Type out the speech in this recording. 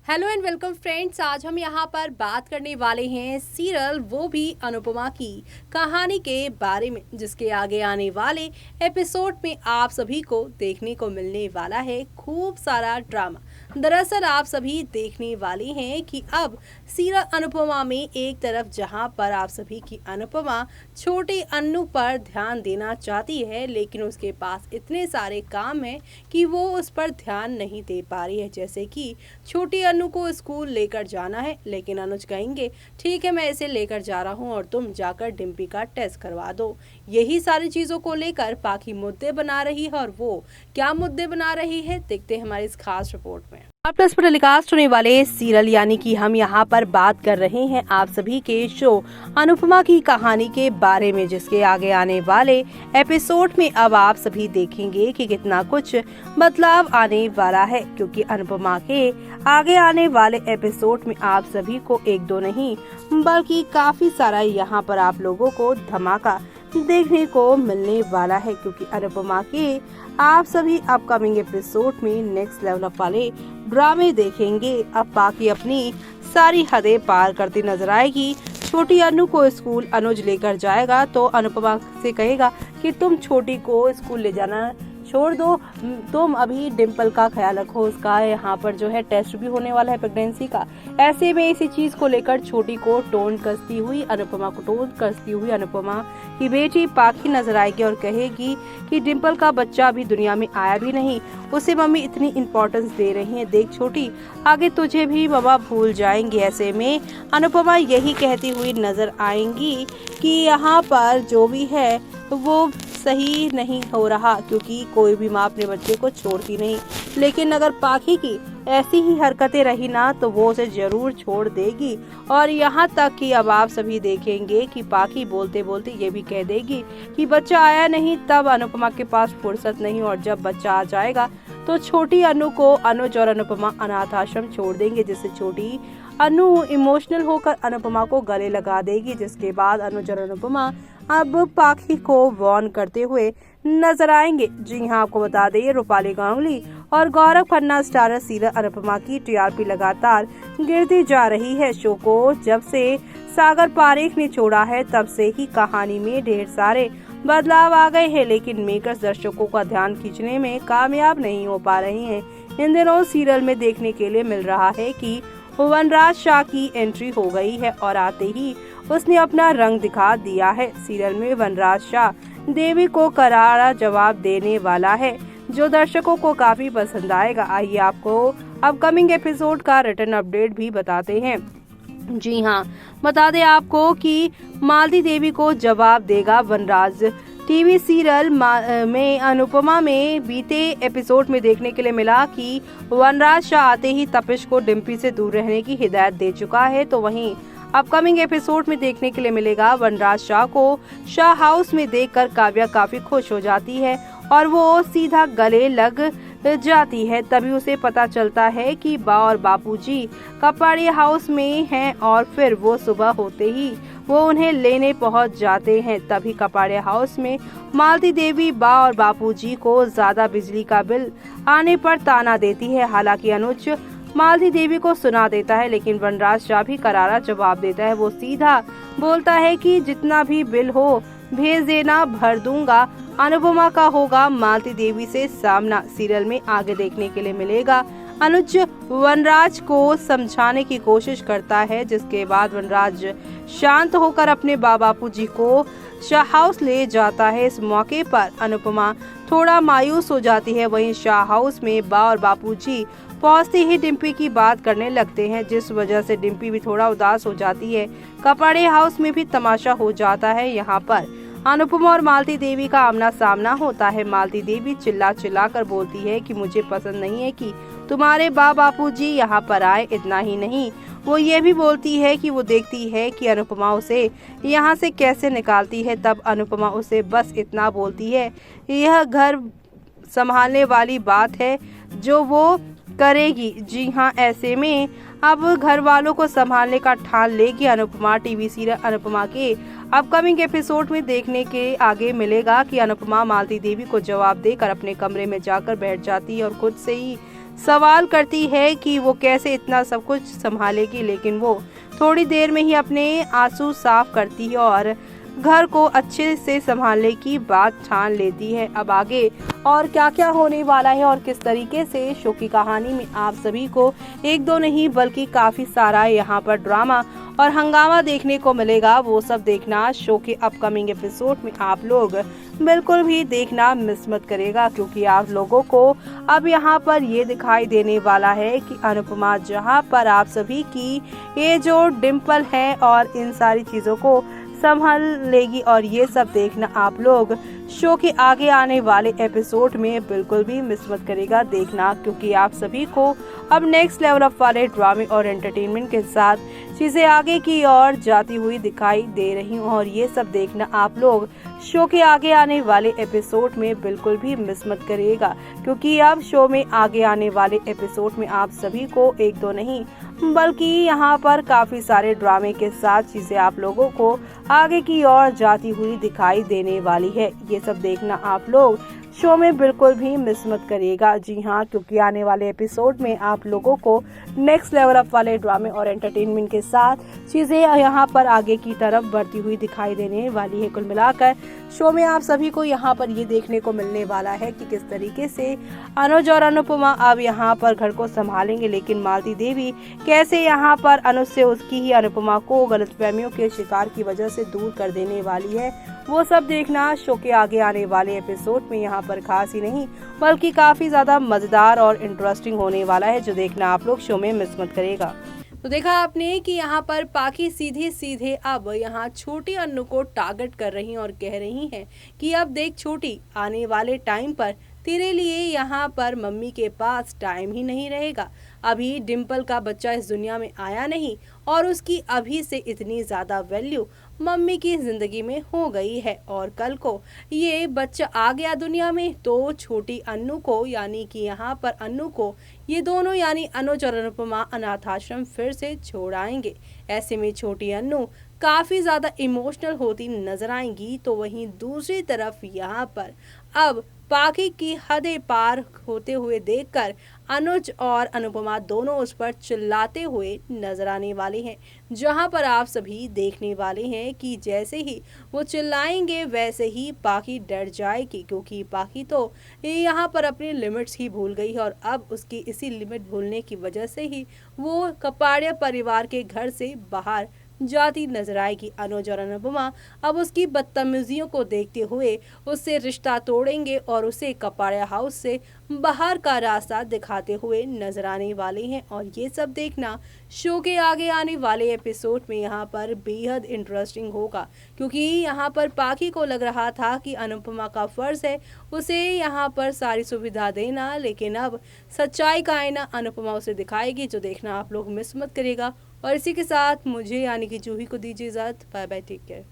Hello and welcome friends. आज हम यहाँ पर बात करने वाले हैं सीरियल वो भी अनुपमा की कहानी के बारे में, जिसके आगे आने वाले एपिसोड में आप सभी को देखने को मिलने वाला है खूब सारा ड्रामा। दरअसल आप सभी देखने वाले हैं कि अब सीरियल अनुपमा में एक तरफ जहाँ पर आप सभी की अनुपमा छोटे अन्नू पर ध्यान देना चाहती है, लेकिन उसके पास इतने सारे काम हैं कि वो उस पर ध्यान नहीं दे पा रही है। जैसे कि छोटी अनु को स्कूल लेकर जाना है, लेकिन अनुज कहेंगे ठीक है मैं इसे लेकर जा रहा हूँ और तुम जाकर डिम्पी का टेस्ट करवा दो। यही सारी चीजों को लेकर पाखी मुद्दे बना रही है, और वो क्या मुद्दे बना रही है देखते हैं हमारी इस खास रिपोर्ट में। प्लस पर टेलीकास्ट होने वाले सीरियल यानी कि हम यहाँ पर बात कर रहे हैं आप सभी के शो अनुपमा की कहानी के बारे में, जिसके आगे आने वाले एपिसोड में अब आप सभी देखेंगे कि कितना कुछ बदलाव आने वाला है, क्योंकि अनुपमा के आगे आने वाले एपिसोड में आप सभी को एक दो नहीं बल्कि काफी सारा यहाँ पर आप लोगों को धमाका देखने को मिलने वाला है, क्योंकि अनुपमा के आप सभी अपकमिंग एपिसोड में नेक्स्ट लेवल वाले ड्रामे देखेंगे। अब पाखी अपनी सारी हदें पार करती नजर आएगी। छोटी अनु को स्कूल अनुज लेकर जाएगा तो अनुपमा से कहेगा कि तुम छोटी को स्कूल ले जाना छोड़ दो, तुम अभी डिम्पल का ख्याल रखो, उसका यहाँ पर जो है टेस्ट भी होने वाला है प्रेगनेंसी का। ऐसे में इसी चीज को लेकर छोटी को टोन कसती हुई अनुपमा की बेटी पाखी नजर आएगी और कहेगी कि डिम्पल का बच्चा अभी दुनिया में आया भी नहीं, उसे मम्मी इतनी इम्पोर्टेंस दे रही है, देख छोटी आगे तुझे भी मम्मा भूल जाएंगे। ऐसे में अनुपमा यही कहती हुई नजर आएंगी कि यहाँ पर जो भी है वो सही नहीं हो रहा, क्योंकि कोई भी माँ अपने बच्चे को छोड़ती नहीं, लेकिन अगर पाखी की ऐसी ही हरकतें रही ना तो वो उसे जरूर छोड़ देगी। और यहाँ तक कि अब आप सभी देखेंगे कि पाखी बोलते बोलते ये भी कह देगी कि बच्चा आया नहीं, तब अनुपमा के पास फुर्सत नहीं, और जब बच्चा आ जाएगा तो छोटी अनु को अनुज और अनुपमा अनाथ आश्रम छोड़ देंगे, जिससे छोटी अनु इमोशनल होकर अनुपमा को गले लगा देगी। जिसके बाद अनुज और अनुपमा अब पाखी को वार्न करते हुए नजर आएंगे। जी हाँ, आपको बता दें रूपाली गांगुली और गौरव खन्ना स्टारर सीरियल अनुपमा की टीआरपी लगातार गिरती जा रही है। शो को जब से सागर पारेख ने छोड़ा है तब से ही कहानी में ढेर सारे बदलाव आ गए हैं, लेकिन मेकर्स दर्शकों का ध्यान खींचने में कामयाब नहीं हो पा रहे हैं। इन दिनों सीरियल में देखने के लिए मिल रहा है कि वनराज शाह की एंट्री हो गई है और आते ही उसने अपना रंग दिखा दिया है। सीरियल में वनराज शाह देवी को करारा जवाब देने वाला है, जो दर्शकों को काफी पसंद आएगा। आइए आपको अपकमिंग एपिसोड का रिटर्न अपडेट भी बताते हैं। जी हाँ, बता दें आपको कि मालती देवी को जवाब देगा वनराज। टीवी सीरियल में अनुपमा में बीते एपिसोड में देखने के लिए मिला कि वनराज शाह आते ही तपिश को डिम्पी से दूर रहने की हिदायत दे चुका है, तो वहीं अपकमिंग एपिसोड में देखने के लिए मिलेगा वनराज शाह को शाह हाउस में देखकर काव्या काफी खुश हो जाती है और वो सीधा गले लग जाती है। तभी उसे पता चलता है कि बा और बापूजी कपाड़िया हाउस में हैं, और फिर वो सुबह होते ही वो उन्हें लेने पहुंच जाते हैं। तभी कपाड़िया हाउस में मालती देवी बा और बापूजी को ज्यादा बिजली का बिल आने पर ताना देती है। हालांकि अनुज मालती देवी को सुना देता है, लेकिन वनराज शाह भी करारा जवाब देता है। वो सीधा बोलता है कि जितना भी बिल हो भेज देना, भर दूंगा। अनुपमा का होगा मालती देवी से सामना। सीरियल में आगे देखने के लिए मिलेगा अनुज वनराज को समझाने की कोशिश करता है, जिसके बाद वनराज शांत होकर अपने बापूजी को शाह हाउस ले जाता है। इस मौके पर अनुपमा थोड़ा मायूस हो जाती है। वहीं शाह हाउस में बा और बापूजी पहुंचते ही डिम्पी की बात करने लगते हैं, जिस वजह से डिम्पी भी थोड़ा उदास हो जाती है। कपड़े हाउस में भी तमाशा हो जाता है। यहाँ पर अनुपमा और मालती देवी का आमना सामना होता है। मालती देवी चिल्ला चिल्ला कर बोलती है कि मुझे पसंद नहीं है कि तुम्हारे बापूजी यहाँ पर आए। इतना ही नहीं, वो ये भी बोलती है कि वो देखती है कि अनुपमा उसे यहाँ से कैसे निकालती है। तब अनुपमा उसे बस इतना बोलती है, यह घर संभालने वाली बात है जो वो करेगी। जी हाँ, ऐसे में अब घर वालों को संभालने का ठान लेगी अनुपमा। टीवी सीरियल अनुपमा के अपकमिंग एपिसोड में देखने के आगे मिलेगा कि अनुपमा मालती देवी को जवाब देकर अपने कमरे में जाकर बैठ जाती है और खुद से ही सवाल करती है कि वो कैसे इतना सब कुछ संभालेगी, लेकिन वो थोड़ी देर में ही अपने आंसू साफ करती है और घर को अच्छे से संभालने की बात ठान लेती है। अब आगे और क्या क्या होने वाला है और किस तरीके से शो की कहानी में आप सभी को एक दो नहीं बल्कि काफी सारा यहाँ पर ड्रामा और हंगामा देखने को मिलेगा, वो सब देखना शो के अपकमिंग एपिसोड में आप लोग बिल्कुल भी देखना मिस मत करेगा, क्योंकि आप लोगों को अब यहाँ पर ये दिखाई देने वाला है कि अनुपमा जहाँ पर आप सभी की ये जो डिम्पल है और इन सारी चीजों को संभाल लेगी, और ये सब देखना आप लोग शो के आगे आने वाले एपिसोड में बिल्कुल भी मिस मत करेगा देखना, क्योंकि आप सभी को अब नेक्स्ट लेवल अप वाले ड्रामे और एंटरटेनमेंट के साथ चीजें आगे की ओर जाती हुई दिखाई दे रही हूँ, और ये सब देखना आप लोग शो के आगे आने वाले एपिसोड में बिल्कुल भी मिस मत करिएगा, क्योंकि अब शो में आगे आने वाले एपिसोड में आप सभी को एक दो नहीं बल्कि यहाँ पर काफी सारे ड्रामे के साथ चीजें आप लोगों को आगे की ओर जाती हुई दिखाई देने वाली है। ये सब देखना आप लोग शो में बिल्कुल भी मिस मत करिएगा। जी हाँ, क्योंकि आने वाले एपिसोड में आप लोगों को नेक्स्ट लेवल अप वाले ड्रामे और एंटरटेनमेंट के साथ चीजें यहाँ पर आगे की तरफ बढ़ती हुई दिखाई देने वाली है। कुल मिलाकर शो में आप सभी को यहाँ पर ये देखने को मिलने वाला है कि किस तरीके से अनुज और अनुपमा अब यहाँ पर घर को संभालेंगे, लेकिन मालती देवी कैसे यहाँ पर अनुज से उसकी ही अनुपमा को गलतफहमियों के शिकार की वजह से दूर कर देने वाली है, वो सब देखना शो के आगे आने वाले एपिसोड में यहाँ पर खास ही नहीं बल्कि काफी ज्यादा मजेदार और इंटरेस्टिंग होने वाला है, जो देखना आप लोग शो में मिस मत करेगा। तो देखा आपने कि यहाँ पर पाखी सीधे सीधे अब यहाँ छोटी अन्नू को टारगेट कर रही हैं और कह रही हैं कि अब देख छोटी, आने वाले टाइम पर तेरे लिए यहाँ पर मम्मी के पास टाइम ही नहीं रहेगा। अभी डिम्पल का बच्चा इस दुनिया में आया नहीं और उसकी अभी से इतनी ज्यादा वैल्यू मम्मी की जिंदगी में हो गई है, और कल को ये बच्चा आ गया दुनिया में तो छोटी अन्नू को यानी कि यहाँ पर अन्नू को ये दोनों यानी अनुज और अनुपमा अनाथ आश्रम फिर से छोड़ आएंगे। ऐसे में छोटी अन्नू काफी ज्यादा इमोशनल होती नजर आएंगी, तो वहीं दूसरी तरफ यहाँ पर अब पाखी की हदें पार होते हुए देखकर अनुज और अनुपमा दोनों उस पर चिल्लाते हुए नजर आने वाले हैं, जहां पर आप सभी देखने वाले हैं कि जैसे ही वो चिल्लाएंगे वैसे ही पाखी डर जाएगी, क्योंकि पाखी तो यहाँ पर अपनी लिमिट्स ही भूल गई है और अब उसकी इसी लिमिट भूलने की वजह से ही वो कपाड़िया परिवार के घर से बाहर जाती नजर आएगी। अनुज और अनुपमा अब उसकी बदतमीजियों को देखते हुए उससे रिश्ता तोड़ेंगे और उसे कपाड़िया हाउस से बाहर का रास्ता दिखाते हुए नजर आने वाले हैं, और ये सब देखना शो के आगे आने वाले एपिसोड में यहाँ पर बेहद इंटरेस्टिंग होगा, क्योंकि यहाँ पर पाखी को लग रहा था कि अनुपमा का फर्ज है उसे यहाँ पर सारी सुविधा देना, लेकिन अब सच्चाई का आईना अनुपमा उसे दिखाएगी, जो देखना आप लोग मिस मत करिएगा। और इसी के साथ मुझे यानी कि जूही को दीजिए इजाजत। Bye bye, take care.